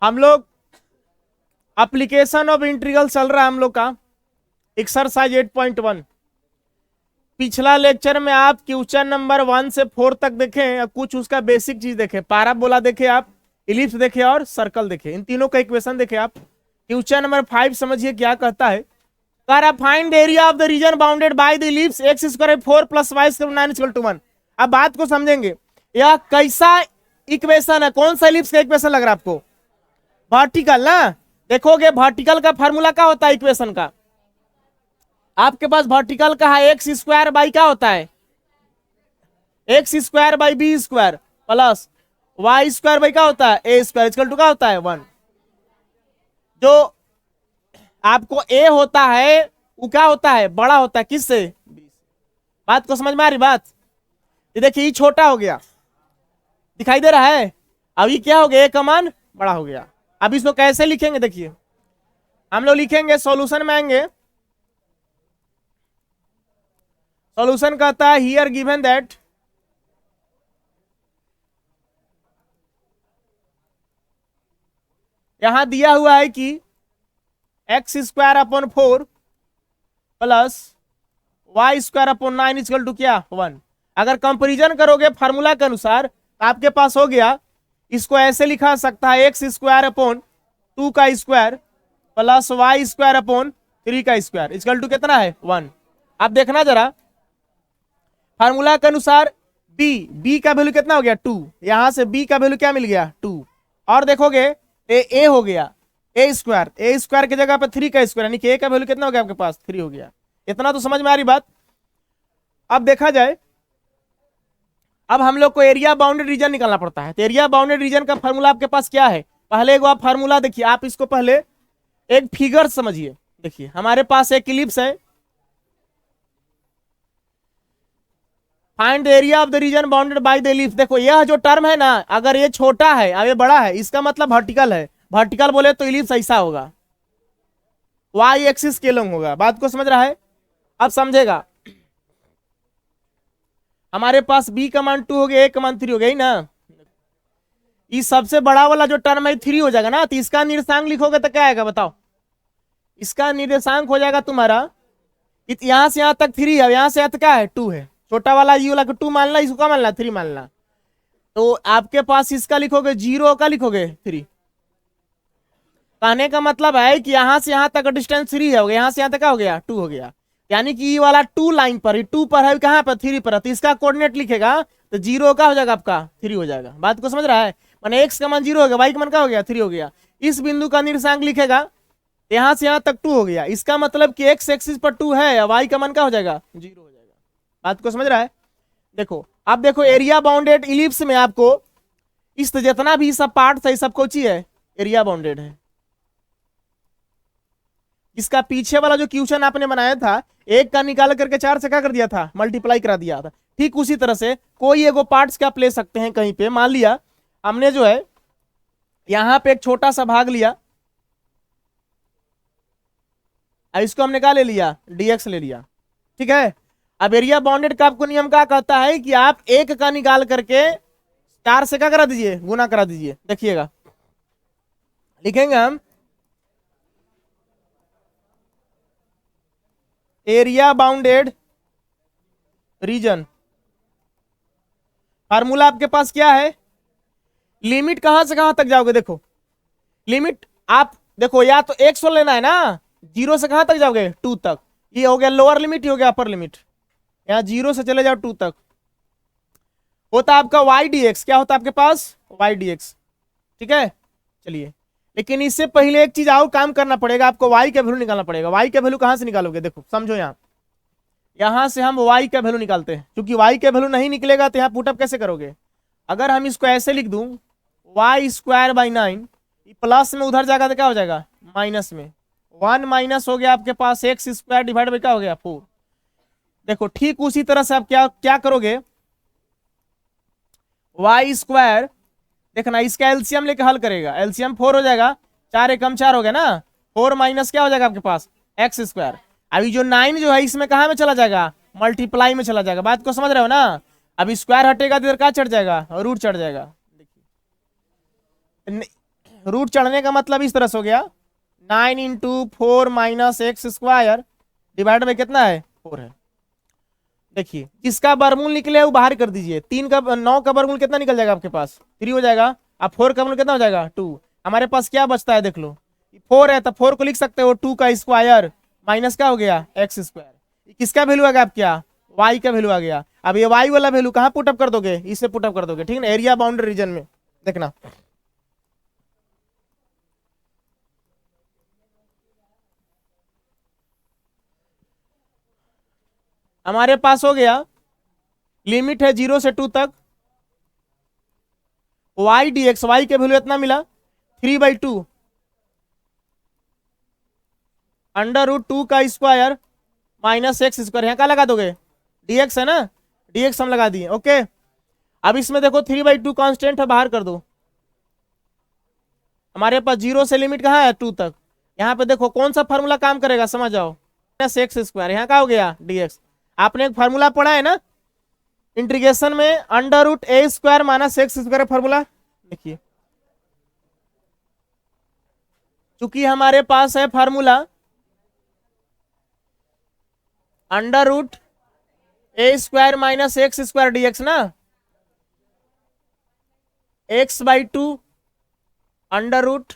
हम लोग application of integral चल रहा है हम लोग का एक्सरसाइज 8.1। पिछला लेक्चर में आप क्वेश्चन नंबर 1 से 4 तक देखें, कुछ उसका बेसिक चीज देखे, पाराबोला देखे आप, इलिप्स देखे और सर्कल देखे, इन तीनों का इक्वेशन देखे आप। क्वेश्चन नंबर 5 समझिए क्या कहता है। Find area of the region bounded by the ellipse x square 4 plus y square 9 equal to 1। अब बात को समझेंगे, यह कैसा इक्वेशन है, कौन सा इलिप्स का इक्वेशन लग रहा है आपको? वर्टिकल ना। देखोगे वर्टिकल का फार्मूला क्या होता है इक्वेशन का? आपके पास वर्टिकल का है एक्स स्क्वायर बाई क्या होता है, X square by B square plus Y square by क्या होता है ए स्क्वायर इक्वल टू क्या होता है 1। जो आपको ए होता है वो क्या होता है, बड़ा होता है किससे? बात को समझ में आ रही बात? ये देखिए ये छोटा हो गया, दिखाई दे रहा है। अब ये क्या हो गया, ए का मान बड़ा हो गया। अब इसको कैसे लिखेंगे, देखिए हम लोग लिखेंगे, सॉल्यूशन में आएंगे। सॉल्यूशन कहता है हियर गिवन दैट यहां दिया हुआ है कि X square upon 4 plus Y square upon 9 equal to क्या 1। अगर कंपेरिजन करोगे फार्मूला के अनुसार तो आपके पास हो गया, इसको ऐसे लिखा सकता है एक्स स्क्वायर अपॉन 2 का square plus Y square upon 3 का स्क्वायर इक्वल टू कितना है 1। आप देखना जरा फार्मूला के अनुसार बी का वैल्यू कितना हो गया 2, यहां से बी का वैल्यू क्या मिल गया 2। और देखोगे ए हो गया ए स्क्वायर की जगह पे 3 का स्क्वायर, यानी कि ए का वैल्यू कितना हो गया आपके पास 3 हो गया। इतना तो समझ में आ रही बात। अब देखा जाए, अब हम लोग को एरिया बाउंडेड रीजन निकालना पड़ता है। तो एरिया बाउंडेड रीजन का फार्मूला आपके पास क्या है? पहले एक आप फार्मूला देखिए, आप इसको पहले एक फिगर समझिए। देखिए हमारे पास एक इलिप्स है, find the area of the region bounded by the ellipse. देखो यह जो टर्म है ना, अगर ये छोटा है और ये बड़ा है, इसका मतलब वर्टिकल है। वर्टिकल बोले तो इलिप्स ऐसा होगा, वाई एक्सिस के लॉन्ग होगा। बात को समझ रहा है? अब समझेगा, हमारे पास बी का मान 2 हो गया, ए का मान 3 हो गया ना। इस सबसे बड़ा वाला जो टर्म है 3 हो जाएगा ना, तो इसका निर्देशांक लिखोगे तो क्या आएगा बताओ? इसका निर्देशांक हो जाएगा तुम्हारा, यहां से यहां तक 3 है, यहां से यहां तक क्या है 2 है। छोटा वाला ये वाला 2 मानना, इसको क्या मानना 3 मानना। तो आपके पास इसका लिखोगे 0 का लिखोगे 3। कहने का मतलब है कि यहां से यहां तक डिस्टेंस 3 है, यहां से यहां तक क्या हो गया 2 हो गया। यानी कि ये वाला 2 लाइन पर, 2 पर है, कहां पर 3 पर है, तो इसका कोऑर्डिनेट लिखेगा तो 0 का हो जाएगा आपका 3 हो जाएगा। बात को समझ रहा है? माने एक्स का मान 0 हो गया, वाई का मान क्या हो गया 3 हो गया। इस बिंदु का निर्देशांक लिखेगा, यहां से यहां तक 2 हो गया। इसका मतलब कि एक्स एक्सिस पर 2 है या वाई का मान क्या हो जाएगा 0 हो जाएगा। बात को समझ रहा है? देखो अब देखो एरिया बाउंडेड इलिप्स में आपको इस जितना भी सब पार्ट है सब कोची है एरिया बाउंडेड है। इसका पीछे वाला जो क्वेश्चन आपने बनाया था, एक का निकाल करके 4 से क्या कर दिया था, मल्टीप्लाई करा दिया था। ठीक उसी तरह से कोई एगो पार्ट्स क्या आप ले सकते हैं कहीं पे। मान लिया हमने जो है यहां पे एक छोटा सा भाग लिया, इसको हमने क्या ले लिया dx ले लिया, ठीक है। अब एरिया बाउंडेड का आपको नियम क्या कहता है कि आप एक का निकाल करके 4 से क्या करा दीजिए, गुना करा दीजिए। देखिएगा लिखेंगे हम एरिया बाउंडेड रीजन। फार्मूला आपके पास क्या है, लिमिट कहां से कहां तक जाओगे, देखो लिमिट आप देखो, या तो 100 लेना है ना, 0 से कहां तक जाओगे 2 तक, ये हो गया लोअर लिमिट, ये हो गया अपर लिमिट। यहां 0 से चले जाओ 2 तक, होता आपका वाई dx। क्या होता है आपके पास वाई dx, ठीक है। चलिए लेकिन इससे पहले एक चीज और काम करना पड़ेगा, आपको y का वैल्यू निकालना पड़ेगा। y का वैल्यू कहां से निकालोगे, देखो समझो, यहां से हम y का वैल्यू निकालते हैं, क्योंकि y का वैल्यू नहीं निकलेगा तो यहां पुटअप कैसे करोगे। अगर हम इसको ऐसे लिख दूं वाई स्क्वायर बाई 9, प्लस में उधर जाएगा तो क्या हो जाएगा माइनस में, 1 माइनस हो गया आपके पास एक्स स्क्वायर डिवाइड बाई क्या हो गया 4। देखो ठीक उसी तरह से आप क्या क्या करोगे, वाई स्क्वायर देखना, इसका एलसीएम लेके हल करेगा, एलसीएम 4 हो जाएगा, 4 एकम 4 हो गया ना, 4 माइनस क्या हो जाएगा आपके पास एक्स स्क्वायर। अभी जो 9 जो है इसमें कहां में चला जाएगा, मल्टीप्लाई में चला जाएगा। बात को समझ रहे हो ना? अभी स्क्वायर हटेगा तो इधर क्या चढ़ जाएगा, रूट चढ़ जाएगा। देखिए रूट चढ़ने का मतलब इस तरह से हो गया 9 into 4 minus x square divide में कितना है 4 है। देखिए इसका वर्गमूल निकले वो बाहर कर दीजिए। 9 का वर्गमूल कितना निकल जाएगा आपके पास 3 हो जाएगा। अब 4 का वर्गमूल कितना हो जाएगा 2। हमारे पास क्या बचता है देख लो 4 है तो 4 को लिख सकते हो 2 का स्क्वायर माइनस क्या हो गया एक्स स्क्वायर। किसका वैल्यू आ गया आप क्या वाई का वैल्यू आ गया। अब ये वाई वाला वैल्यू कहाँ पुटअप कर दोगे इसे पुटअप कर दोगे ठीक है ना एरिया बाउंड्री रीजन में देखना। हमारे पास हो गया लिमिट है 0 से 2 तक वाई डी एक्स वाई के वैल्यू इतना मिला 3/2 अंडर रूट 2 का स्क्वायर माइनस एक्स स्क्वायर यहाँ क्या लगा दोगे dx है ना dx हम लगा दिए ओके। अब इसमें देखो 3/2 कांस्टेंट है बाहर कर दो। हमारे पास 0 से लिमिट कहाँ है 2 तक। यहाँ पे देखो कौन सा फार्मूला काम करेगा समझ जाओ माइनस एक्स स्क्वायर यहाँ क्या हो गया dx। आपने एक फार्मूला पढ़ा है ना इंटीग्रेशन में under root a square minus x square formula देखिए। चूंकि हमारे पास है formula under root a square minus x square dx ना x/2 under root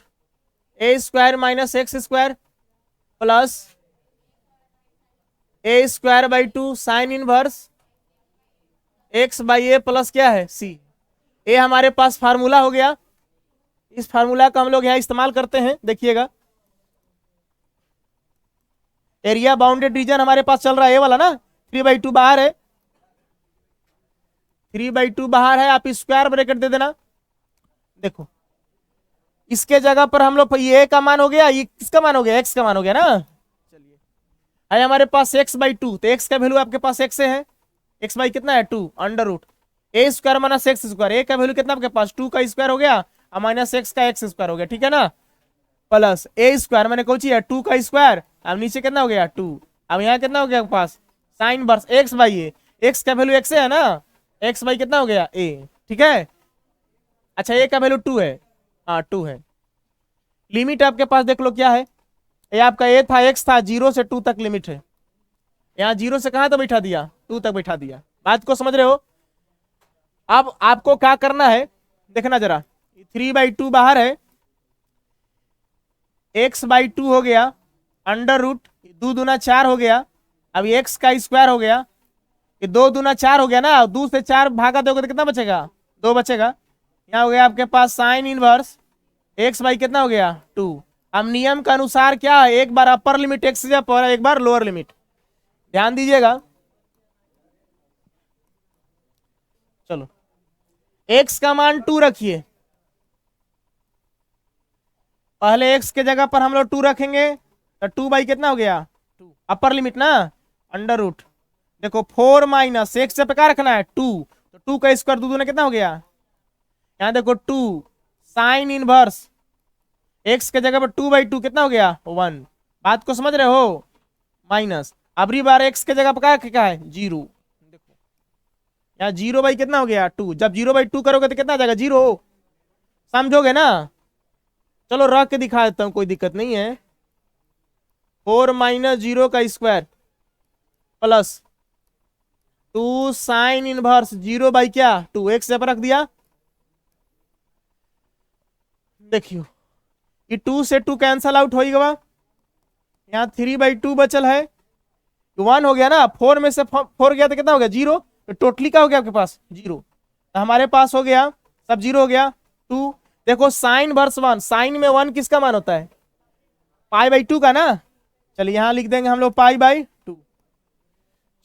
a square minus x square plus a square by 2 sine inverse x/a plus क्या है c। ये हमारे पास फार्मूला हो गया। इस फार्मूला का हम लोग यहाँ इस्तेमाल करते हैं देखिएगा। एरिया बाउंडेड रीजन हमारे पास चल रहा है ये वाला ना 3/2 बाहर है 3/2 बाहर है। आप स्क्वायर ब्रैकेट दे देना। देखो इसके जगह पर हम लोग ये का मान हो गया ये किसका मान हो गया x का मान हो गया ना। चलिए है हमारे पास x/2 तो x का वैल्यू आपके पास x है x बाई कितना है 2 under root a square minus x square ए का वैल्यू कितना आपके पास 2 का स्क्वायर हो गया और माइनस एक्स का एक्स स्क्वायर हो गया ठीक है ना प्लस ए स्क्वायर मैंने कौन सी है 2 का स्क्वायर अब नीचे कितना हो गया 2। अब यहाँ कितना हो गया आपके पास sine verse x by a x का वैल्यू एक्स है ना एक्स बाई कितना हो गया ए ठीक है। अच्छा ए का वैल्यू 2 है हाँ 2 है। लिमिट आपके पास देख लो क्या है ये आपका ए था एक्स था 0 से 2 तक लिमिट है। यहाँ 0 से कहाँ तक बैठा दिया 2 तक बैठा दिया। बात को समझ रहे हो। अब आपको क्या करना है देखना जरा 3/2 बाहर है x/2 हो गया अंडर रूट 2 दूना 4 हो गया। अब x का स्क्वायर हो गया ये 2 दूना 4 हो गया ना 2 से 4 भागा दोगे तो कितना बचेगा 2 बचेगा। यहाँ हो गया आपके पास साइन इनवर्स x बाई कितना हो गया 2। अब नियम के अनुसार क्या है एक बार अपर लिमिट x से पर एक बार लोअर लिमिट ध्यान दीजिएगा। चलो x का मान 2 रखिए पहले x के जगह पर हम लोग 2 रखेंगे तो 2 बाई कितना हो गया 2 अपर लिमिट ना अंडर रूट देखो 4 माइनस एक्स से क्या रखना है 2 तो 2 का स्क्वायर 2 ने कितना हो गया यहाँ देखो 2 साइन इनवर्स x के जगह पर 2/2 कितना हो गया 1। बात को समझ रहे हो माइनस अबरी बार x के जगह पर क्या है 0 देखो यहाँ 0 बाई कितना हो गया 2 जब 0/2 करोगे तो कितना आ जाएगा 0 समझोगे ना। चलो रख के दिखा देता हूं कोई दिक्कत नहीं है 4 माइनस 0 का square plus 2 sine inverse 0 by क्या 2 एक्स पर रख दिया। देखियो ये 2 से 2 कैंसल आउट होगा यहाँ 3/2 बचल है 1 हो गया ना 4 में से 4 गया तो कितना हो गया 0 तो टोटली क्या हो गया आपके पास 0 तो हमारे पास हो गया सब 0 हो गया 2। देखो साइन वर्स 1 साइन में 1 किसका मान होता है π/2 का ना। चलिए यहाँ लिख देंगे हम लोग π/2।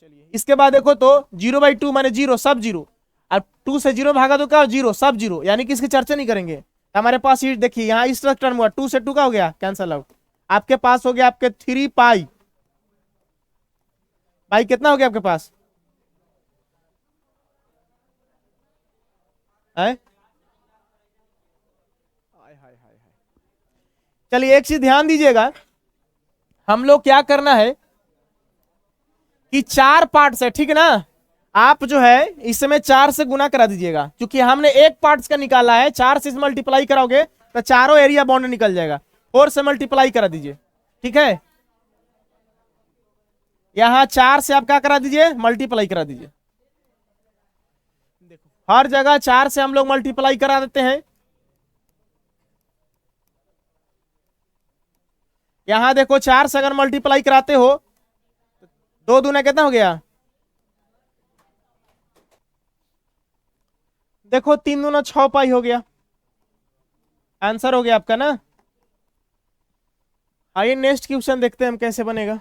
चलिए इसके बाद देखो तो 0/2 माने 0 सब 0 अब 2 से 0 भागा तो क्या 0 सब 0 यानी कि इसकी चर्चा नहीं करेंगे। हमारे पास ये देखिए यहाँ इस तरह टर्म हुआ 2 से 2 का हो गया कैंसल आउट आपके पास हो गया आपके 3 पाई कितना हो गया आपके पास है। चलिए एक चीज ध्यान दीजिएगा हम लोग क्या करना है कि 4 पार्ट से ठीक है ना आप जो है इस समय 4 से गुना करा दीजिएगा क्योंकि हमने एक पार्ट का निकाला है 4 से मल्टीप्लाई कराओगे तो चारों एरिया बाउंड निकल जाएगा। 4 से मल्टीप्लाई करा दीजिए, ठीक है। यहां 4 से आप क्या करा दीजिए, मल्टीप्लाई करा दीजिए। देखो हर जगह 4 से हम लोग मल्टीप्लाई करा देते हैं। यहां देखो 4 से अगर मल्टीप्लाई कराते हो, 2 दूना कितना हो गया, देखो 3 दूना 6 पाई हो गया, आंसर हो गया आपका ना। आइए नेक्स्ट क्वेश्चन देखते हैं हम कैसे बनेगा।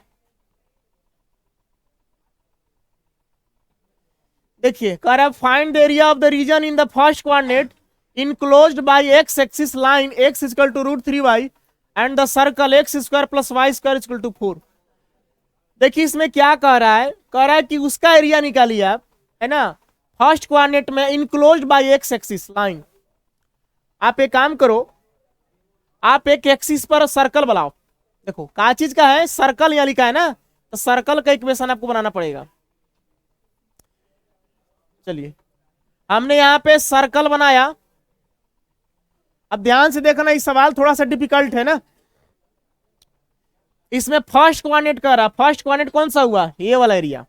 देखिए कह रहा है find the area of the region in the first coordinate enclosed by X axis line x equal to √3y and the circle x square plus Y square equal to 4। देखिए इसमें क्या कह रहा है, कह रहा है कि उसका एरिया निकालिए आप, है ना, फर्स्ट कोऑर्डिनेट में enclosed by X axis line. आप एक काम करो, आप एक एक्सिस पर सर्कल बनाओ। देखो क्या चीज का है, सर्कल यहां लिखा है ना, तो सर्कल का इक्वेशन आपको बनाना पड़ेगा। चलिए हमने यहां पे सर्कल बनाया। अब ध्यान से देखना, इस सवाल थोड़ा सा डिफिकल्ट है ना। इसमें फर्स्ट कोऑर्डिनेट कर रहा, फर्स्ट कोऑर्डिनेट कौन सा हुआ, ये वाला एरिया।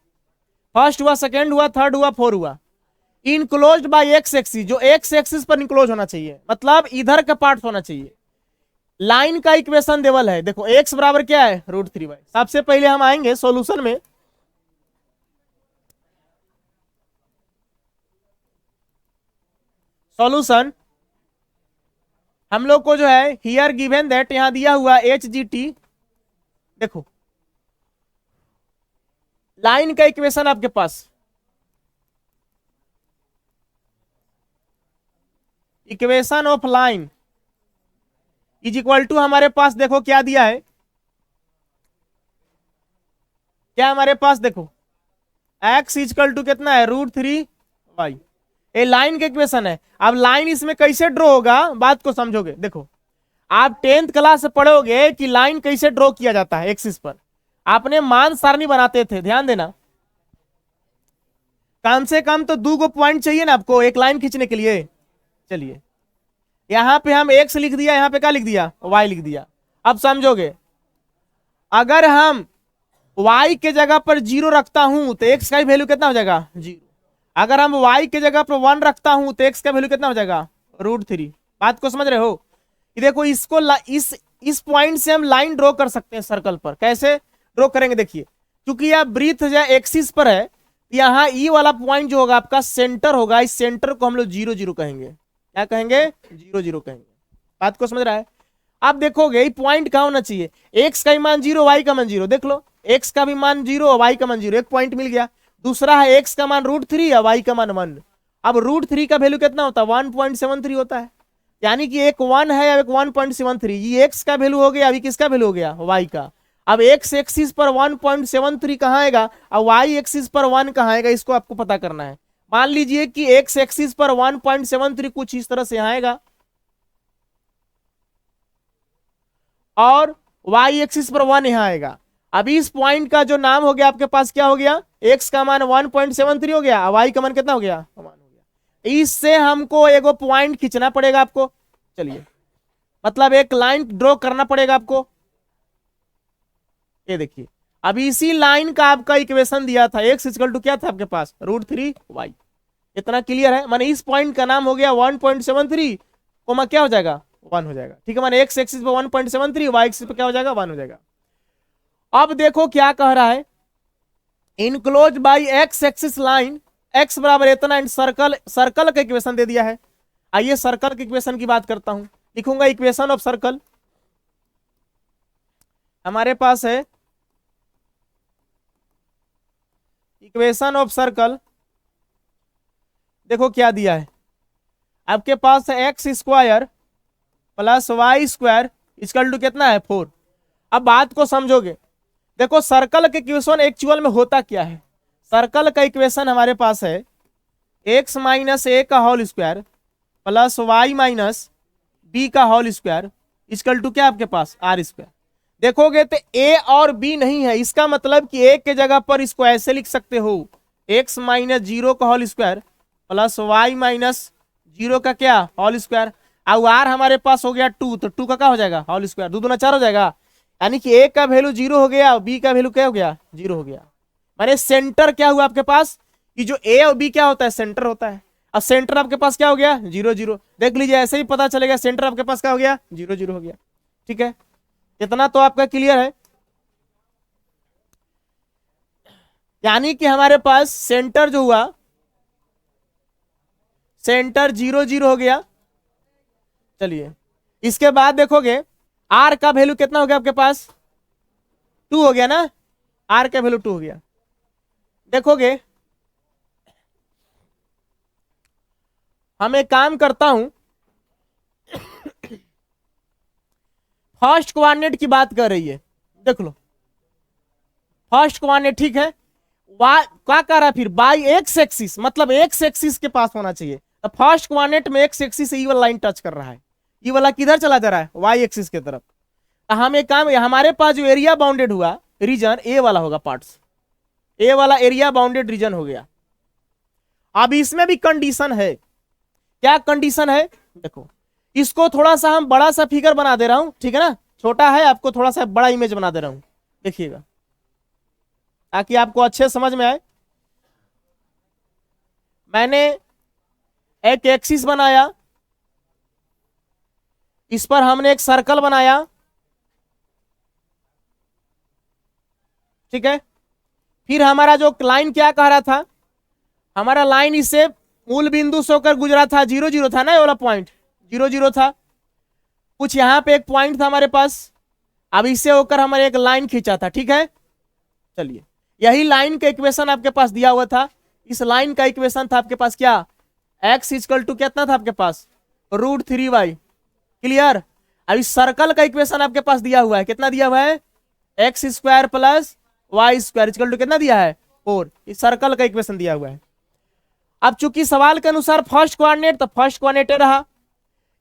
फर्स्ट हुआ, सेकंड हुआ, थर्ड हुआ, 4 हुआ। इनक्लोज्ड बाय एक्स एक्सिस, जो एक्स एक्सिस पर इनक्लोज होना चाहिए, मतलब इधर का पार्ट होना चाहिए। लाइन का इक्वेशन देवल है, देखो x बराबर क्या है, √3y। सबसे पहले हम आएंगे सॉल्यूशन में। सॉल्यूशन हम लोग को जो है हियर गिवन दैट, यहां दिया हुआ HGT। देखो लाइन का इक्वेशन आपके पास, equation of line is equal to हमारे पास देखो क्या दिया है, क्या हमारे पास देखो x इक्वल टू कितना है, √3y। ये लाइन का इक्वेशन है। अब लाइन इसमें कैसे ड्रॉ होगा, बात को समझोगे। देखो आप 10th क्लास से पढ़ोगे कि लाइन कैसे ड्रॉ किया जाता है एक्सिस पर, आपने मान सारणी बनाते थे, ध्यान देना। कम से कम तो 2 पॉइंट चाहिए ना आपको एक लाइन खींचने के लिए। चलिए यहां पे हम x लिख दिया, यहां पे क्या लिख दिया, y लिख दिया। अब समझोगे, अगर हम y के जगह पर 0 रखता हूं तो x का वैल्यू कितना हो जाएगा, 0। अगर हम y के जगह पर 1 रखता हूं तो x का वैल्यू कितना हो जाएगा, √3। बात को समझ रहे हो। ये देखो इसको इस पॉइंट से हम लाइन ड्रॉ कर सकते हैं सर्कल पर। कैसे ड्रॉ करेंगे, देखिए क्योंकि यह ब्रीथ जो एक्सिस पर है, यहाँ ई वाला पॉइंट जो होगा आपका सेंटर होगा, इस सेंटर को हम लोग 0 0 कहेंगे। क्या कहेंगे, 0 0 कहेंगे। बात को समझ रहा है। आप देखोगे ये पॉइंट कहां होना चाहिए, x का भी मान 0, y का मान 0। देख लो x का भी मान 0, y का मान 0, एक पॉइंट मिल गया। दूसरा है x का मान √3 या y का मान 1। अब √3 का वैल्यू कितना होता है, 1.73 होता है। यानी कि एक 1 है, एक 1.73। ये x का वैल्यू हो गया, अभी किसका वैल्यू हो गया, y का। अब x एक्सिस पर 1.73 कहाँ आएगा, और y एक्सिस पर 1 कहाँ आएगा, इसको आपको पता करना है। मान लीजिए कि x एक्सिस पर 1.73 कुछ इस तरह से आएगा, और y एक्सिस पर 1 यहां आएगा। अब इस पॉइंट का जो नाम हो गया आपके पास, क्या हो गया, x का मान 1.73 हो गया, y का मान कितना हो गया, 1 हो गया। इससे हमको एगो पॉइंट खींचना पड़ेगा आपको। चलिए मतलब एक लाइन ड्रॉ करना पड़ेगा आपको। ये देखिए अब इसी लाइन का आपका इक्वेशन दिया था, x इक्वल टू क्या था आपके पास, √3y। इतना क्लियर है। माने इस पॉइंट का नाम हो गया 1.73, कोमा क्या हो जाएगा, 1 हो जाएगा। ठीक है, माने x एक्सिस पे 1.73, y एक्सिस पे क्या हो जाएगा, 1 हो जाएगा। अब देखो क्या कह रहा है, enclose by x axis line, x बराबर इतना एंड सर्कल, सर्कल का इक्वेशन दे दिया है। आइए सर्कल के इक्वेशन की बात करता हूं। लिखूंगा इक्वेशन ऑफ सर्कल। हमारे पास है इक्वेशन ऑफ सर्कल। देखो क्या दिया है आपके पास है, X square plus Y square equal to कितना है, 4। अब बात को समझोगे, देखो सर्कल के इक्वेशन एक्चुअल में होता क्या है। सर्कल का इक्वेशन हमारे पास है x माइनस ए का whole square plus Y minus B का होल स्क्वायर इक्वल टू क्या आपके पास, आर स्क्वायर। देखोगे तो a और b नहीं है, इसका मतलब कि a के जगह पर इसको ऐसे लिख सकते हो, x माइनस 0 का whole square plus Y minus 0 का क्या, होल स्क्वायर। और आर हमारे पास हो गया 2, तो 2 का क्या हो जाएगा होल स्क्वायर, 2 दूना 4 हो जाएगा। यानी कि ए का वैल्यू 0 हो गया और बी का वैल्यू क्या हो गया 0 हो गया। माने सेंटर क्या हुआ आपके पास कि जो ए और बी क्या होता है सेंटर होता है। अब सेंटर आपके पास क्या हो गया 0 0, देख लीजिए ऐसे ही पता चलेगा सेंटर आपके पास क्या हो गया 0 0 हो गया। ठीक है, इतना तो आपका क्लियर है। यानी कि हमारे पास सेंटर जो हुआ सेंटर 0 0 हो गया। चलिए इसके बाद देखोगे आर का वैल्यू कितना हो गया आपके पास 2 हो गया ना, आर का वैल्यू 2 हो गया। देखोगे हम एक काम करता हूं, फर्स्ट कोऑर्डिनेट की बात कर रही है, देख लो फर्स्ट कोऑर्डिनेट ठीक है। वाई क्या कर रहा है फिर बाई एक्स एक्सिस, मतलब एक्स एक्सिस के पास होना चाहिए। तो फर्स्ट कोऑर्डिनेट में एक्स एक्सिस से ये वाला लाइन टच कर रहा है, ये वाला किधर चला जा रहा है वाई एक्सिस की तरफ। तो हम एक काम, हमारे पास जो एरिया बाउंडेड हुआ रीजन ए वाला होगा, पार्ट्स ए वाला एरिया बाउंडेड रीजन हो गया। अब इसमें भी कंडीशन है, क्या कंडीशन है देखो, इसको थोड़ा सा हम बड़ा सा फिगर बना दे रहा हूं, ठीक है ना, छोटा है आपको थोड़ा सा बड़ा इमेज बना दे रहा हूं, देखिएगा ताकि आपको अच्छे समझ में आए। मैंने एक एक्सिस बनाया, इस पर हमने एक सर्कल बनाया, ठीक है। फिर हमारा जो लाइन क्या कह रहा था, हमारा लाइन इससे मूल बिंदु से होकर गुजरा था, 0 0 था ना, ये वाला पॉइंट 0 0 था। कुछ यहां पे एक पॉइंट था हमारे पास, अब इससे होकर हमारे एक लाइन खींचा था, ठीक है। चलिए यही लाइन का इक्वेशन आपके पास दिया हुआ था, इस लाइन का इक्वेशन था आपके पास क्या, x इक्वल टू कितना था आपके पास √3y, क्लियर। अब इस सर्कल का इक्वेशन आपके पास दिया हुआ है, कितना दिया हुआ है x square plus Y square equal to कितना दिया है 4, इस सर्कल का इक्वेशन दिया हुआ है। अब चूंकि सवाल के अनुसार फर्स्ट कोऑर्डिनेट, तो फर्स्ट कोऑर्डिनेट रहा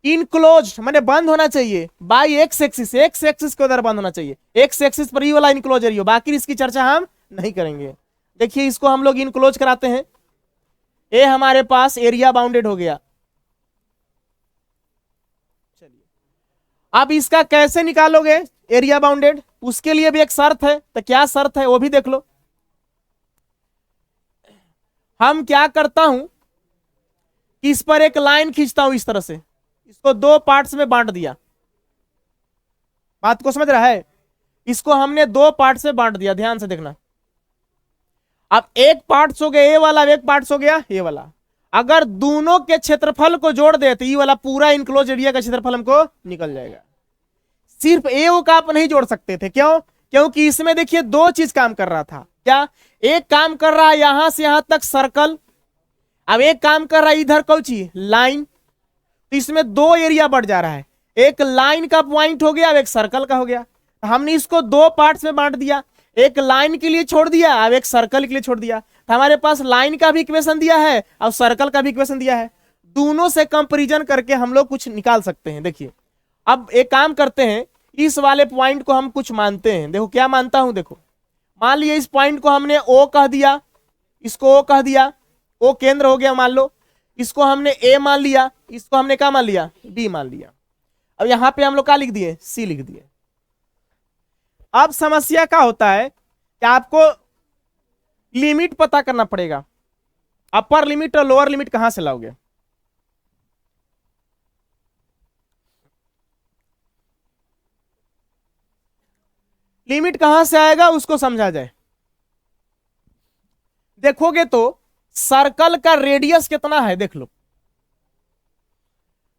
इनक्लोज, माने बंद होना चाहिए by x axis, x axis के उधर बंद होना चाहिए, एक्स एक्सिस पर ही वाला इनक्लोज एरिया, बाकी इसकी चर्चा हम नहीं करेंगे। देखिए इसको हम लोग इनक्लोज कराते हैं, ए हमारे पास एरिया बाउंडेड हो गया। चलिए अब इसका कैसे निकालोगे एरिया बाउंडेड, उसके लिए भी एक शर्त है, तो क्या शर्त है वो भी देख लो। हम क्या करता हूं कि इस पर एक लाइन खींचता हूं, इस तरह से इसको 2 पार्ट्स में बांट दिया, बात को समझ रहा है, इसको हमने 2 पार्ट से बांट दिया, ध्यान से देखना। अब एक पार्ट हो गया ए वाला, एक पार्ट हो गया ए वाला, अगर दोनों के क्षेत्रफल को जोड़ दे तो ये वाला पूरा इनक्लोज एरिया का क्षेत्रफल हमको निकल जाएगा। सिर्फ ए ओ का आप नहीं जोड़ सकते थे, क्यों, क्योंकि इसमें देखिए 2 चीज काम कर रहा था, क्या, एक काम कर रहा है यहां से यहां तक सर्कल, अब एक काम कर रहा है इधर कौची लाइन, तो इसमें 2 एरिया बढ़ जा रहा है, एक लाइन का पॉइंट हो गया, अब एक सर्कल का हो गया। हमने इसको 2 पार्ट्स में बांट दिया, एक लाइन के लिए छोड़ दिया, अब एक सर्कल के लिए छोड़ दिया। तो हमारे पास लाइन का भी इक्वेशन दिया है और सर्कल का भी इक्वेशन दिया है, दोनों से कंपैरिजन करके हम लोग कुछ निकाल सकते हैं। देखिए अब एक काम करते हैं, इस वाले पॉइंट को हम कुछ मानते हैं, देखो क्या मानता हूं, देखो मान लिया इस पॉइंट को हमने ओ कह दिया, इसको ओ कह दिया, ओ केंद्र हो गया मान लो, इसको हमने ए मान लिया, इसको हमने क्या मान लिया बी मान लिया। अब यहां पे हम लोग क्या लिख दिए सी लिख दिए। अब समस्या क्या होता है कि आपको लिमिट पता करना पड़ेगा, अपर लिमिट और लोअर लिमिट कहां से लाओगे। लिमिट कहां से आएगा उसको समझा जाए। देखोगे तो सर्कल का रेडियस कितना है, देख लो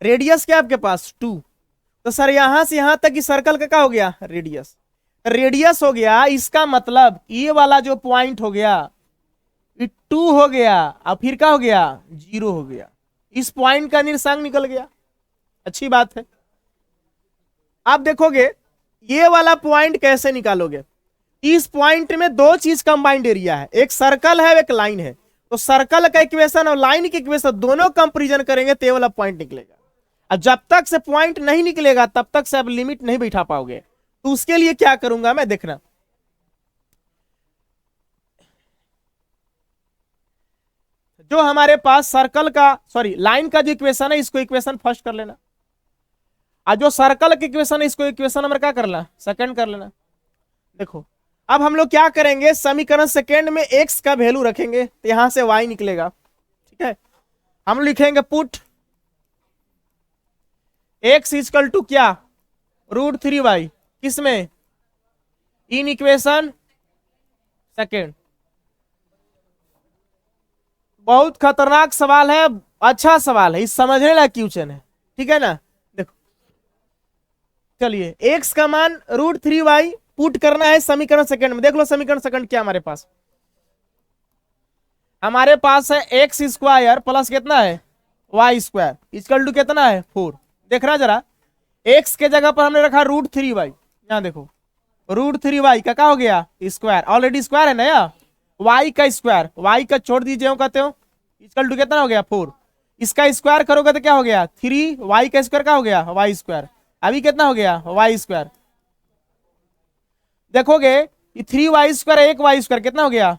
रेडियस क्या आपके पास 2, तो सर यहां से यहां तक की सर्कल का क्या हो गया रेडियस, रेडियस हो गया, इसका मतलब ये वाला जो पॉइंट हो गया 2 हो गया, और फिर क्या हो गया 0 हो गया, इस पॉइंट का निर्देशांक निकल गया, अच्छी बात है। आप देखोगे ये वाला पॉइंट कैसे निकालोगे, इस पॉइंट में 2 चीज कंबाइंड एरिया है, एक सर्कल है एक लाइन है, तो सर्कल का इक्वेशन और लाइन की इक्वेशन दोनों कंपैरिजन करेंगे तो ये वाला पॉइंट निकलेगा। और जब तक से पॉइंट नहीं निकलेगा तब तक से आप लिमिट नहीं बैठा पाओगे, तो उसके लिए क्या करूंगा मैं, देखना जो हमारे पास सर्कल का लाइन का जो इक्वेशन है, इसको इक्वेशन फर्स्ट कर लेना, और जो सर्कल की इक्वेशन है इसको इक्वेशन नंबर क्या कर लेना, सेकंड कर लेना। देखो अब हम लोग क्या करेंगे, समीकरण सेकंड में x का वैल्यू रखेंगे तो यहां से y निकलेगा, ठीक है। हम लिखेंगे पुट x इक्वल टू क्या, √3y, किसमें, इन इक्वेशन सेकंड। बहुत खतरनाक सवाल है, अच्छा सवाल है, इस समझने लायक क्वेश्चन है, ठीक है ना। देखो चलिए x का मान √3y पुट करना है समीकरण सेकंड में। देख लो समीकरण सेकंड क्या हमारे पास है एक्स स्क्वायर प्लस कितना है वाई स्क्वायर इक्वल टू कितना है 4। देखना जरा, एक्स के जगह पर हमने रखा √3y, यहां देखो √3y का क्या हो गया स्क्वायर, ऑलरेडी स्क्वायर है नया, y का स्क्वायर, y का छोड़ दीजिए कहते हो, इक्वल टू कितना हो गया 4। इसका स्क्वायर करोगे तो क्या हो गया 3, y का स्क्वायर क्या हो गया y स्क्वायर, अभी कितना हो गया y स्क्वायर। देखोगे 3y स्क्वायर एक y स्क्वायर कितना हो गया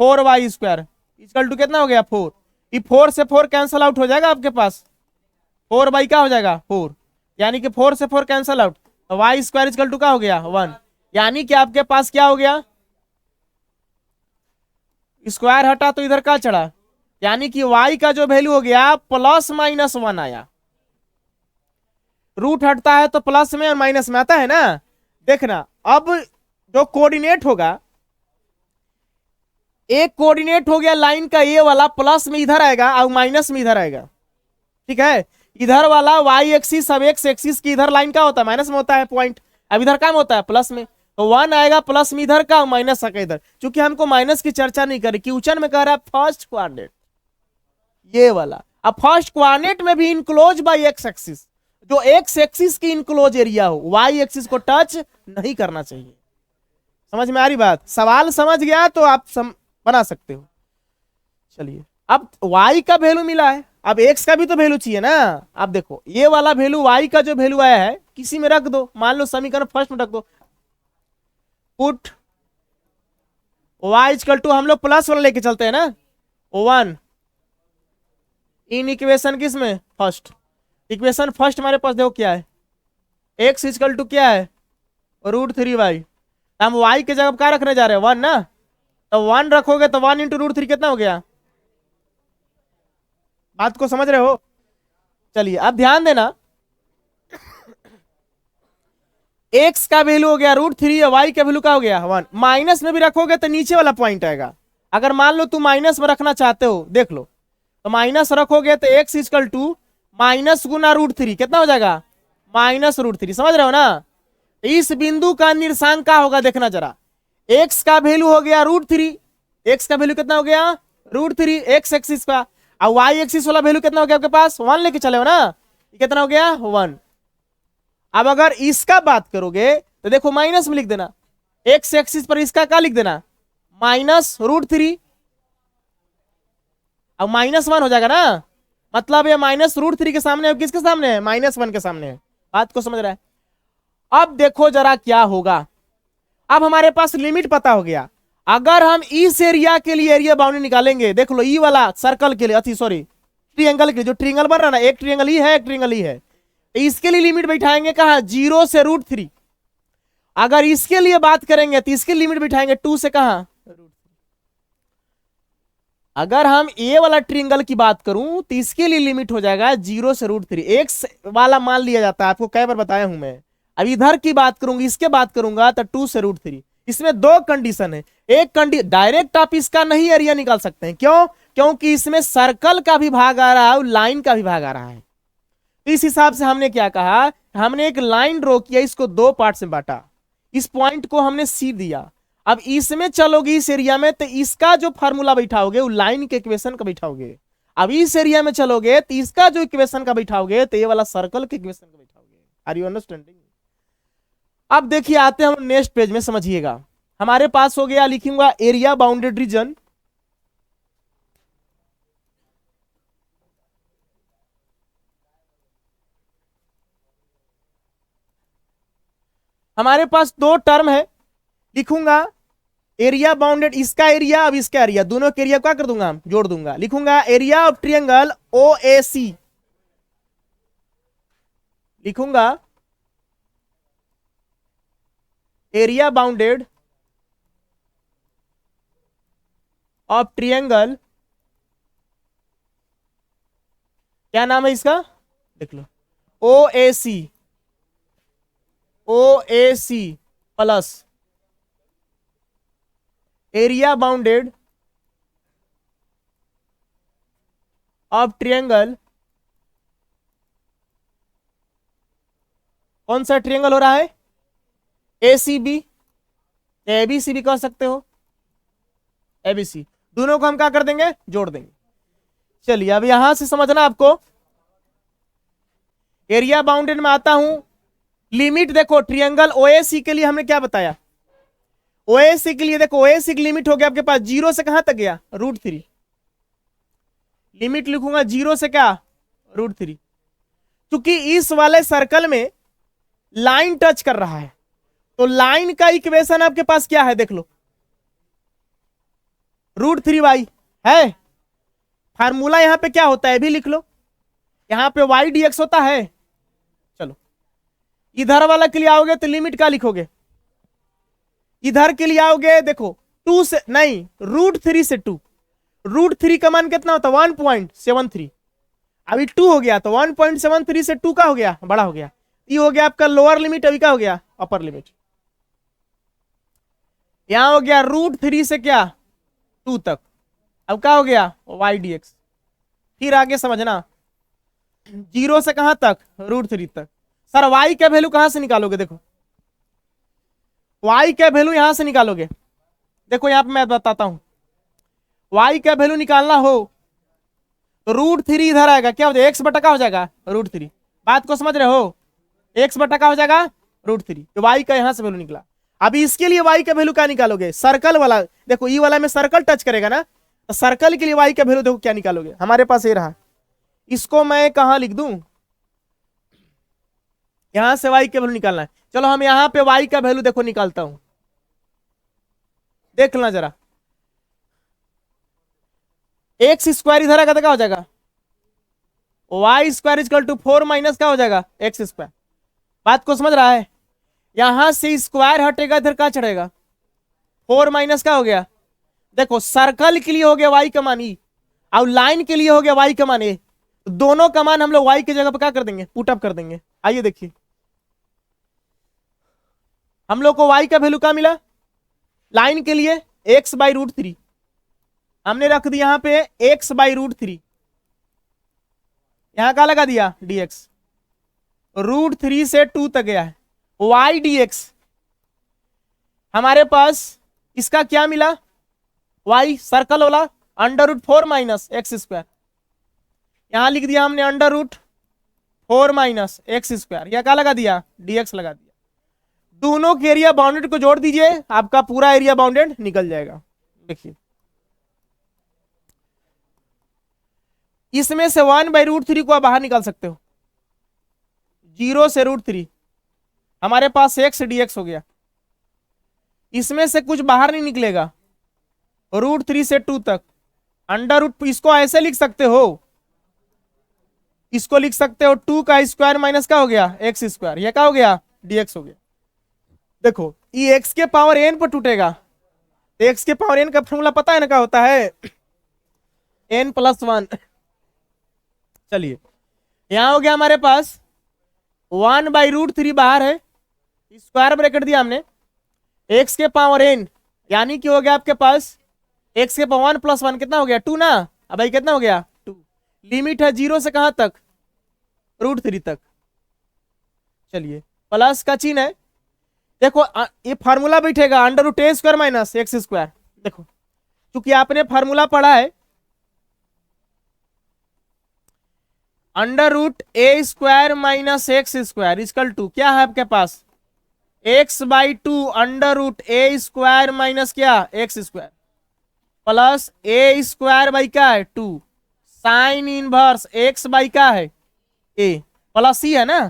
4y स्क्वायर इक्वल टू कितना हो गया 4। ये 4 से 4 कैंसल आउट हो जाएगा आपके पास, 4 क्या हो जाएगा 4, यानी कि 4 से 4 कैंसल आउट, तो वाई स्क्वायर इक्वल टू क्या हो गया 1, यानी कि आपके पास क्या हो गया, स्क्वायर हटा तो इधर क्या चढ़ा, यानी कि y का जो वैल्यू हो गया +-1 आया। रूट हटता है तो प्लस में और माइनस में आता है ना। देखना अब जो कोऑर्डिनेट होगा, एक कोऑर्डिनेट हो गया लाइन का ये वाला, प्लस में इधर आएगा और माइनस में इधर आएगा, ठीक है। इधर वाला y एक्सिस, अब x एक्सिस की इधर लाइन का होता है माइनस में होता है पॉइंट, अब इधर काम होता है प्लस में, तो 1 आएगा प्लस में इधर का, माइनस आएगा इधर। क्योंकि हमको माइनस की चर्चा नहीं करी, क्वेश्चन में कह रहा है फर्स्ट कोऑर्डिनेट ये वाला। अब फर्स्ट कोऑर्डिनेट में भी इनक्लोज बाय x एक्सिस, जो x एक्सिस की इनक्लोज एरिया हो, y एक्सिस को टच नहीं करना चाहिए। समझ में आ रही बात, सवाल समझ गया तो आप बना सकते हो। चलिए अब y का वैल्यू मिला है, अब x का भी तो वैल्यू चाहिए ना। अब देखो ये वाला वैल्यू y का जो वैल्यू आया है किसी में रख दो, मान लो समीकरण फर्स्ट में रख दो, पुट y इक्वल टू, हम लोग प्लस वाला लेके चलते हैं ना 1 इन इक्वेशन किस में फर्स्ट, इक्वेशन फर्स्ट हमारे पास देखो क्या है, x इक्वल टू क्या है √3y, हम y के जगह क्या रखने जा रहे हैं 1 ना, तो 1 रखोगे तो 1 इंटू √3 कितना हो गया, बात को समझ रहे हो। चलिए अब ध्यान देना, x का वैल्यू हो गया √3 और y का वैल्यू क्या हो गया 1, माइनस में भी रखोगे तो नीचे वाला पॉइंट आएगा। अगर मान लो तुम माइनस में रखना चाहते हो, देख लो तो माइनस रखोगे तो x इक्वल टू माइनस गुना √3 कितना हो जाएगा -√3, समझ रहे हो ना। इस बिंदु का निर्देशांक क्या होगा देखना जरा, x का वैल्यू हो गया √3, x का वैल्यू कितना हो गया √3 x एक्सिस का, और y एक्सिस वाला वैल्यू कितना हो गया आपके पास 1 लेके चले हो ना, ये कितना हो गया 1। अब अगर इसका बात करोगे तो देखो माइनस में लिख देना, x एक्सिस पर इसका क्या लिख देना -√3, अब -1 हो जाएगा ना, मतलब ये -√3 के सामने है, किसके सामने है -1 के सामने है। बात को समझ रहा है। अब देखो जरा क्या होगा, अब हमारे पास लिमिट पता हो गया, अगर हम इस एरिया के लिए एरिया बाउंड्री निकालेंगे, देख लो ई वाला सर्कल के लिए, अति सॉरी ट्रिएंगल के लिए, जो ट्रिएंगल बन रहा है ना, एक ट्रिएंगल ही है एक ट्रिएंगल ही है, इसके लिए लिमिट बैठाएंगे कहा 0 से √3। अगर इसके लिए बात करेंगे तो इसकी लिमिट बैठाएंगे 2 से कहा, अगर हम ए वाला ट्रिएंगल की बात करूं तो इसके लिए लिमिट हो जाएगा 0 से √3, एक्स वाला मान लिया जाता है, आपको कई बार बताया हूं मैं। अब इधर की बात करूंगी, इसके बात करूंगा तो 2 से √3। इसमें दो कंडीशन है, एक कंडीशन डायरेक्ट आप इसका नहीं एरिया निकाल सकते हैं, क्यों, क्योंकि इसमें सर्कल का भी भाग आ रहा है और लाइन का भी भाग आ रहा है। तो इस हिसाब से हमने क्या कहा, हमने एक लाइन ड्रॉ किया, इसको दो पार्ट में बांटा, इस पॉइंट को हमने सी दिया। अब इसमें चलोगे इस एरिया में तो इसका जो फार्मूला बैठाओगे वो लाइन के इक्वेशन का बैठाओगे। अब इस एरिया में चलोगे तो इसका जो इक्वेशन का बैठाओगे तो ये वाला सर्कल के इक्वेशन का बैठाओगे। Are you understanding. अब देखिए आते हैं हम नेक्स्ट पेज में, समझिएगा। हमारे पास हो गया, लिखूंगा एरिया बाउंडेड रीजन, हमारे पास दो टर्म है, लिखूंगा एरिया बाउंडेड, इसका एरिया अब इसका एरिया, दोनों के एरिया क्या कर दूंगा जोड़ दूंगा, लिखूंगा एरिया ऑफ ट्रिएंगल OAC, लिखूंगा एरिया बाउंडेड ऑफ ट्रिएंगल, क्या नाम है इसका, देख लो, O A C, O A C plus area bounded of triangle, कौन सा ट्रिएंगल हो रहा है, ए C B, A B C भी कह सकते हो, ए बी सी, दोनों को हम क्या कर देंगे, जोड़ देंगे। चलिए अब यहां से समझना आपको, एरिया बाउंडेड में आता हूं, लिमिट देखो ट्रिएंगल ओएसी के लिए हमने क्या बताया, ओएसी के लिए देखो, ओएसी की लिमिट हो गया आपके पास जीरो से कहां तक गया, √3, लिमिट लिखूंगा जीरो से क्या, √3, क्योंकि इस वाले सर्कल में लाइन टच कर रहा है, तो लाइन का इक्वेशन आपके पास क्या है, देख लो, √3y है, फार्मूला यहां पे क्या होता है भी लिख लो, यहां पे y dx होता है। चलो इधर वाला के लिए आओगे तो लिमिट क्या लिखोगे, इधर के लिए आओगे देखो 2 से नहीं, √3 से 2, √3 का मान कितना होता है 1.73, अभी 2 हो गया तो 1.73 से 2 का हो गया, बड़ा हो गया, ये हो गया आपका लोअर लिमिट, अभी क्या हो गया अपर लिमिट, यहां हो गया √3 से क्या 2 तक, अब क्या हो गया y dx, फिर आगे समझना, जीरो से कहां तक, √3 तक। सर y का वैल्यू कहां से निकालोगे, देखो y का वैल्यू यहां से निकालोगे, देखो यहां पे मैं बताता हूं, y का वैल्यू निकालना हो तो √3 इधर आएगा, क्या हो जाएगा x बटा का हो जाएगा √3, बात को समझ रहे हो, x बटा का हो जाएगा √3, तो y का यहां से वैल्यू निकला। अभी इसके लिए y का वैल्यू क्या निकालोगे, सर्कल वाला, देखो ई वाला में सर्कल टच करेगा ना, तो सर्कल के लिए y का वैल्यू देखो क्या निकालोगे, हमारे पास ये रहा, इसको मैं कहां लिख दूं, यहां से y का वैल्यू निकालना है, चलो हम यहां पे y का वैल्यू देखो निकालता हूं, देख लेना जरा, एक्स स्क्वायर इधर आएगा तो क्या हो जाएगा, y² इक्वल टू 4 माइनस क्या हो जाएगा x², बात को समझ रहा है, यहां से स्क्वायर हटेगा, इधर क्या चढ़ेगा 4 माइनस क्या हो गया, देखो सर्कल के लिए हो गया y का मान ई, और लाइन के लिए हो गया y का मान ए, तो दोनों का मान हम लोग y की जगह पर क्या कर देंगे, पुट अप कर देंगे। आइए देखिए हम लोग को y का वैल्यू क्या मिला, लाइन के लिए x/√3, हमने रख दिया यहां पे x/√3, यहां क्या लगा दिया dx, √3 से 2 तक गया है, y dx हमारे पास इसका क्या मिला, y सर्कल वाला √4 माइनस x², यहां लिख दिया हमने √4 माइनस x², यह क्या लगा दिया dx लगा दिया, दोनों के एरिया बाउंडेड को जोड़ दीजिए, आपका पूरा एरिया बाउंडेड निकल जाएगा। देखिए इसमें से 1/√3 को आप बाहर निकाल सकते हो, 0 से √3, हमारे पास x dx हो गया, इसमें से कुछ बाहर नहीं निकलेगा, √3 से 2 तक इसको ऐसे लिख सकते हो, इसको लिख सकते हो 2 का स्क्वायर माइनस क्या हो गया x², यह क्या हो गया dx हो गया। देखो ये x के पावर n पर टूटेगा, तो x के पावर n का फॉर्मूला पता है ना क्या होता है, n+1। चलिए यहां हो गया हमारे पास 1/√3 बाहर है, स्क्वायर ब्रैकेट दिया हमने, x के पावर n यानी कि हो गया आपके पास x के पावर 1+1 कितना हो गया 2 ना, अब भाई कितना हो गया 2, लिमिट है 0 से कहां तक √3 तक। चलिए प्लस का चिन्ह है, देखो ये फार्मूला बैठेगा √a² माइनस x², देखो क्योंकि आपने फार्मूला पढ़ा है √a² minus x² equal to क्या है आपके पास x/2 √a² माइनस क्या x² प्लस a² क्या है 2 साइन इनवर्स x क्या है a प्लस c है ना।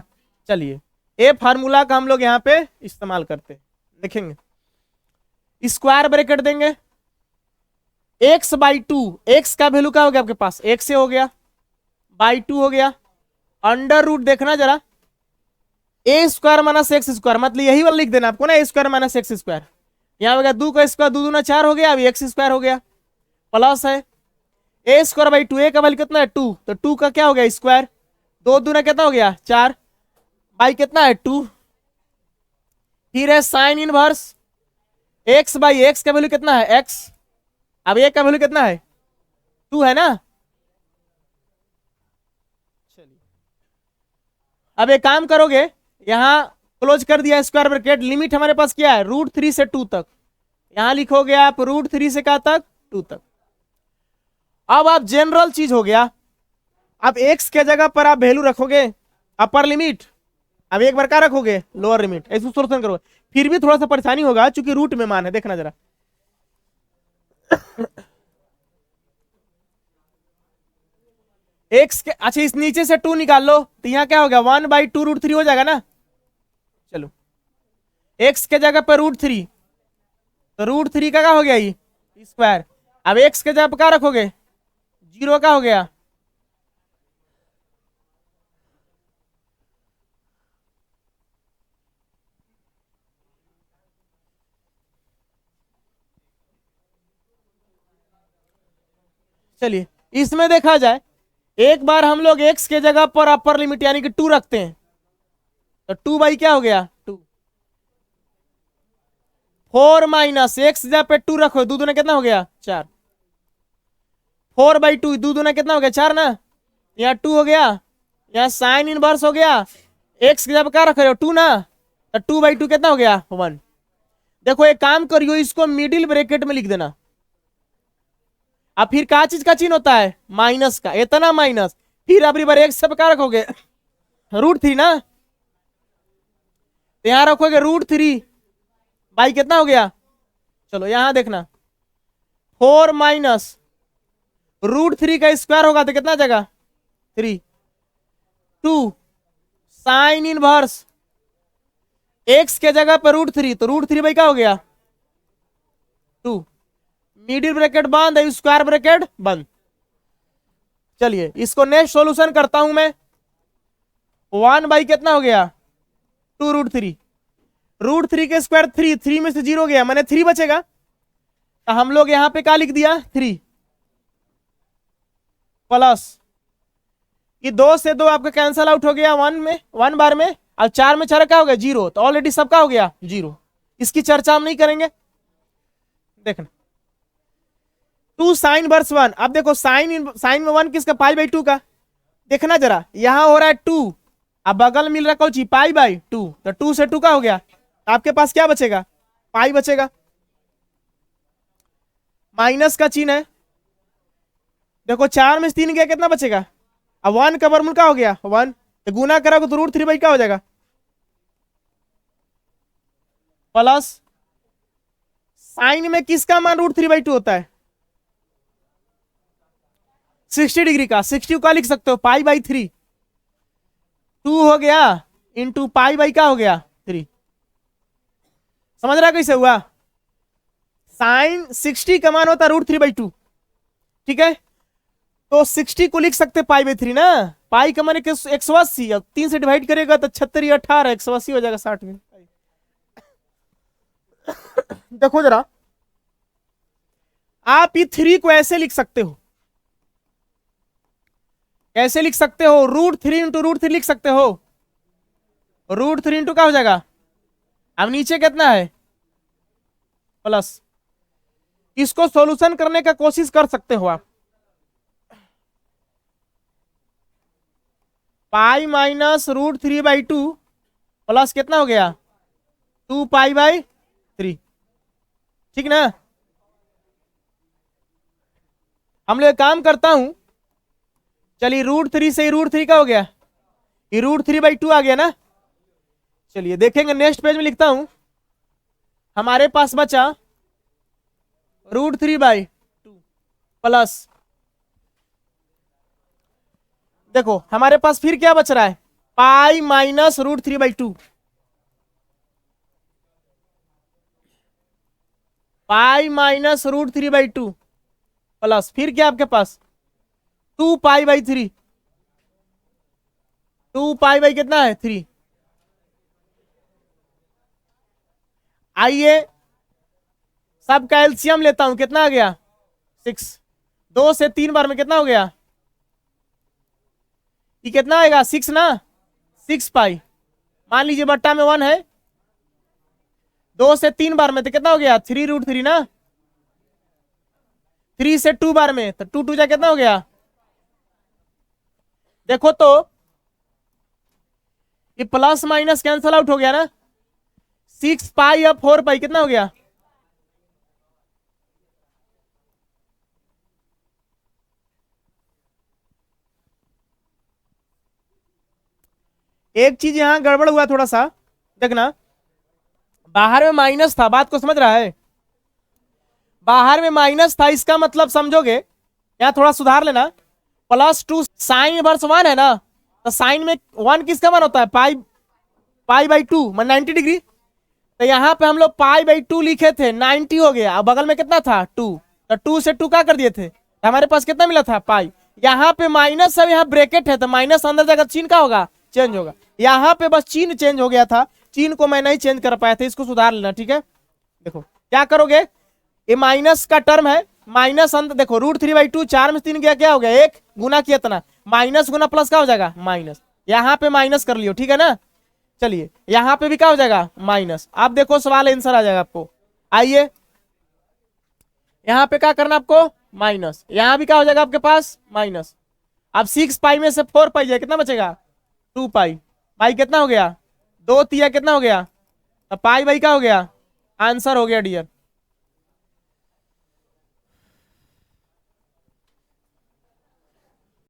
चलिए ए फार्मूला का हम लोग यहाँ पे इस्तेमाल करते हैं, देखेंगे स्क्वायर ब्रैकेट देंगे, x/2, x का वैल्यू क्या हो गया आपके पास x से हो गया, /2 हो गया, √ देखना जरा ए स्क्वायर माइनस एक्स स्क्वायर, मतलब यही वाला लिख देना आपको ना, ए स्क्वायर माइनस एक्स स्क्वायर। यहाँ हो गया 2 का स्क्वायर, 2 दूना 4 हो गया, अभी एक्स स्क्वायर हो गया, प्लस है ए स्क्वायर बाई 2, ए का वैल्यू कितना है 2, तो 2 का क्या हो गया स्क्वायर, 2 दूना कितना हो गया 4, बाई कितना है 2, फिर है sine inverse x by x का वैल्यू कितना है एक्स, अब ए का वैल्यू कितना है 2 है ना। चलिए अब एक काम करोगे, यहां क्लोज कर दिया स्क्वायर ब्रैकेट, लिमिट हमारे पास क्या है √3 से 2 तक, यहां लिखोगे आप √3 से कहां तक 2 तक। अब आप जनरल चीज हो गया, अब एक्स के जगह पर आप वैल्यू रखोगे अपर लिमिट, अब एक बार क्या रखोगे लोअर लिमिट, ऐसे सोल्यूशन करो, फिर भी थोड़ा सा परेशानी होगा क्योंकि रूट में मान है, देखना जरा एक्स के, अच्छा इस नीचे से 2 निकाल लो तो यहाँ क्या हो गया 1/2 √3 हो जाएगा ना। चलो एक्स के जगह पर √3, तो √3 का क्या हो गया ये स्क्वायर, अब एक्स के जगह पर क्या रखोगे 0 का हो गया, चलिए इसमें देखा जाए, एक बार हम लोग एक्स के जगह पर अपर लिमिट यानी कि 2 रखते हैं, तो 2 बाई क्या हो गया 2, 4 माइनस एक्स जगह पे 2 रखो, 2 दूना कितना हो गया 4, 4/2, 2 दूना कितना हो गया 4 ना, यहाँ 2 हो गया, यहाँ साइन इनवर्स हो गया, एक्स की जगह क्या रख रहे हो 2 ना, तो 2/2 कितना हो गया 1। देखो एक काम करियो, इसको मिडिल ब्रैकेट में लिख देना, अब फिर क्या चीज का चिन्ह होता है माइनस का, इतना माइनस, फिर अब बार एक्स सब क्या रखोगे √3 ना, तो यहां रखोगे √3 बाई कितना हो गया, चलो यहां देखना 4 माइनस √3 का स्क्वायर होगा तो कितना जगह 3, 2 साइन इनवर्स एक्स के जगह पर √3, तो √3 बाई क्या हो गया 2, मिडिल ब्रैकेट बंद है, स्क्वायर ब्रैकेट बंद। चलिए इसको नेक्स्ट सॉल्यूशन करता हूं मैं, 1 बाई कितना हो गया 2 √3 के स्क्वायर 3, 3 में से 0 गया मैंने 3 बचेगा, तो हम लोग यहां पे क्या लिख दिया 3 प्लस ये 2 से 2 आपका कैंसल आउट हो गया 1 में 1 बार में, और 4 में 4 क्या हो गया 0, तो ऑलरेडी सबका हो गया 0, इसकी चर्चा हम नहीं करेंगे। देखना 2 साइन वर्स 1, अब देखो साइन में 1 किसका π/2 का, देखना जरा यहां हो रहा है 2, अब बगल मिल रहा है कौन सी π/2, तो 2 से 2 का हो गया, तो आपके पास क्या बचेगा पाई बचेगा, माइनस का चिन्ह है, देखो 4 में से 3 गया कितना बचेगा, अब 1 का वर्गमूल क्या हो गया 1, तो गुना करोगे तो √3 बाई क्या हो जाएगा प्लस साइन में किसका मान √3/2 होता है 60 डिग्री का, 60 का लिख सकते हो π/3, 2 हो गया इंटू π/, क्या हो गया 3, समझ रहा कैसे हुआ, साइन 60 का मान होता है √3/2, ठीक है, तो 60 को लिख सकते π/3 ना, पाई का मान 180, अब 3 से डिवाइड करेगा तो 76 18 180 हो जाएगा 60 में। देखो जरा आप ये 3 को ऐसे लिख सकते हो, ऐसे लिख सकते हो √3 इंटू √3 लिख सकते हो, √3 इंटू क्या हो जाएगा, अब नीचे कितना है प्लस, इसको सॉल्यूशन करने का कोशिश कर सकते हो आप, पाई माइनस √3/2 प्लस कितना हो गया 2π/3, ठीक ना। हम लोग एक काम करता हूं, चलिए √3 से √3 का हो गया, ये √3/2 आ गया ना, चलिए देखेंगे नेक्स्ट पेज में लिखता हूं, हमारे पास बचा √3/2 प्लस, देखो हमारे पास फिर क्या बच रहा है pi minus √3/2, pi minus √3/2 plus फिर क्या आपके पास 2π/3, 2π कितना है 3, आइए सब का एलसीएम लेता हूं, कितना आ गया 6। 2 से 3 बार में कितना हो गया, ये कितना आएगा 6 ना, 6 पाई। मान लीजिए बट्टा में 1 है, 2 से 3 बार में तो कितना हो गया 3√3 ना। 3 से 2 बार में तो 2 2 जा कितना हो गया, देखो तो ये प्लस माइनस कैंसल आउट हो गया ना। 6 पाई अब 4 पाई कितना हो गया, एक चीज यहां गड़बड़ हुआ थोड़ा सा, देखना बाहर में माइनस था, बात को समझ रहा है, बाहर में माइनस था, इसका मतलब समझोगे, यहां थोड़ा सुधार लेना। +2 साइन इनवर्स 1 है ना, तो साइन में 1 किसका मान होता है, पाई/2 मान 90 डिग्री। तो यहाँ पे हम लोग पाई/2 लिखे थे, 90 हो गया, अब बगल में कितना था 2, तो 2 से 2 क्या कर दिए थे, तो हमारे पास कितना मिला था पाई। यहाँ पे माइनस है, यहाँ ब्रैकेट है, तो माइनस अंदर जाकर चिन्ह का होगा चेंज होगा, यहाँ पे बस चिन्ह चेंज हो गया था, चिन्ह को मैं नहीं चेंज कर पाया था, इसको सुधार लेना, ठीक है। देखो क्या करोगे, ये माइनस का टर्म है, माइनस अंदर देखो √3/2, 4 में 3 गया, क्या हो गया 1 गुना किया इतना, माइनस गुना प्लस क्या हो जाएगा माइनस, यहाँ पे माइनस कर लियो, ठीक है ना। चलिए यहाँ पे भी क्या हो जाएगा माइनस। आप देखो सवाल आंसर आ जाएगा आपको। आइए यहाँ पे क्या करना आपको माइनस, यहाँ भी क्या हो जाएगा आपके पास माइनस। अब 6 पाई में से 4 पाई जाए कितना बचेगा 2 पाई, पाई कितना हो गया 2 तिया कितना हो गया, तो पाई बाई क्या हो गया आंसर हो गया डियर।